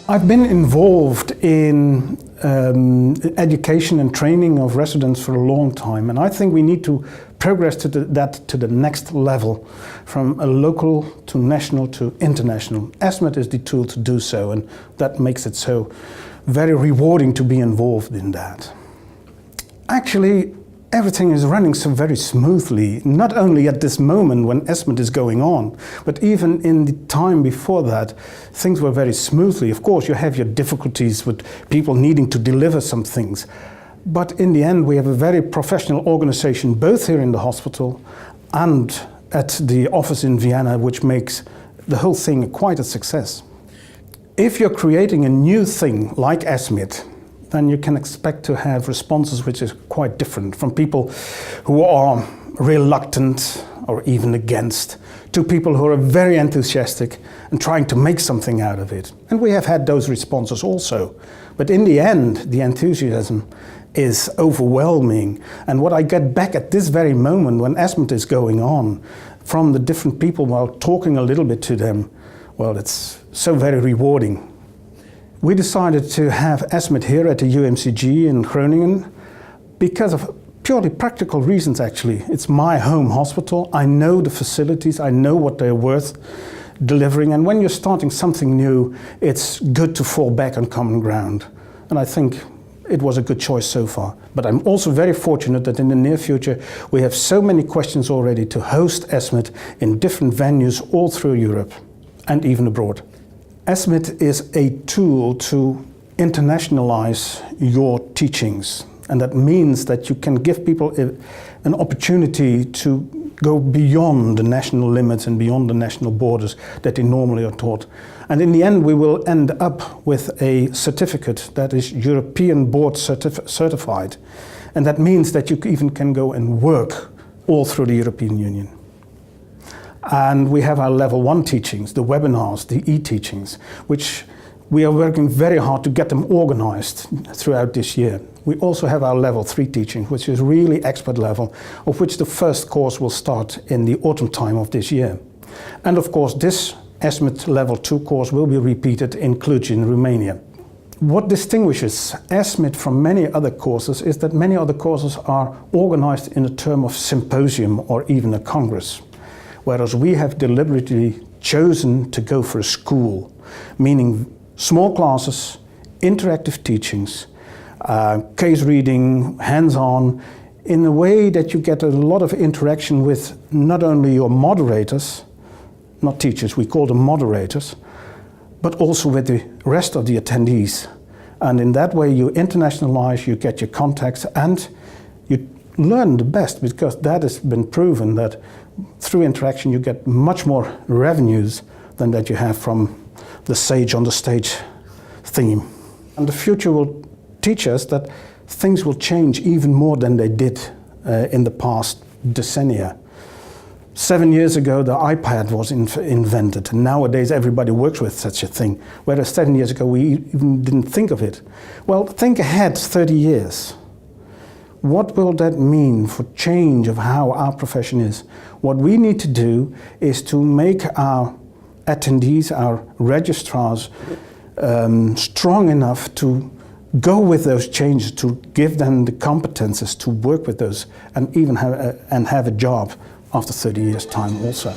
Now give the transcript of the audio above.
I've been involved in education and training of residents for a long time, and I think we need to progress that to the next level, from a local to national to international. ESMIT is the tool to do so, and that makes it so very rewarding to be involved in that. Actually, everything is running so very smoothly, not only at this moment when ESMIT is going on, but even in the time before that, things were very smoothly. Of course, you have your difficulties with people needing to deliver some things, but in the end, we have a very professional organization, both here in the hospital and at the office in Vienna, which makes the whole thing quite a success. If you're creating a new thing like ESMIT, then you can expect to have responses which is quite different from people who are reluctant or even against, to people who are very enthusiastic and trying to make something out of it. And we have had those responses also. But in the end, the enthusiasm is overwhelming. And what I get back at this very moment when ESMIT is going on from the different people while talking a little bit to them, well, it's so very rewarding. We decided to have ESMIT here at the UMCG in Groningen because of purely practical reasons, actually. It's my home hospital. I know the facilities. I know what they're worth delivering. And when you're starting something new, it's good to fall back on common ground. And I think it was a good choice so far. But I'm also very fortunate that in the near future, we have so many questions already to host ESMIT in different venues all through Europe and even abroad. ESMIT is a tool to internationalize your teachings, and that means that you can give people an opportunity to go beyond the national limits and beyond the national borders that they normally are taught. And in the end, we will end up with a certificate that is European board certified, and that means that you even can go and work all through the European Union. And we have our level 1 teachings, the webinars, the e-teachings, which we are working very hard to get them organized throughout this year. We also have our level 3 teaching, which is really expert level, of which the first course will start in the autumn time of this year. And of course, this ESMIT level 2 course will be repeated in Cluj in Romania. What distinguishes ESMIT from many other courses is that many other courses are organized in a term of symposium or even a congress, whereas we have deliberately chosen to go for a school, meaning small classes, interactive teachings, case reading, hands-on, in a way that you get a lot of interaction with not only your moderators, not teachers, we call them moderators, but also with the rest of the attendees. And in that way you internationalize, you get your contacts, and you learn the best, because that has been proven that through interaction you get much more revenues than that you have from the sage on the stage theme. And the future will teach us that things will change even more than they did in the past decennia. 7 years ago the iPad was invented, and nowadays everybody works with such a thing, whereas 7 years ago we even didn't think of it. Well, think ahead 30 years. What will that mean for change of how our profession is? What we need to do is to make our attendees, our registrars, strong enough to go with those changes, to give them the competences to work with those and even have a job after 30 years' time also.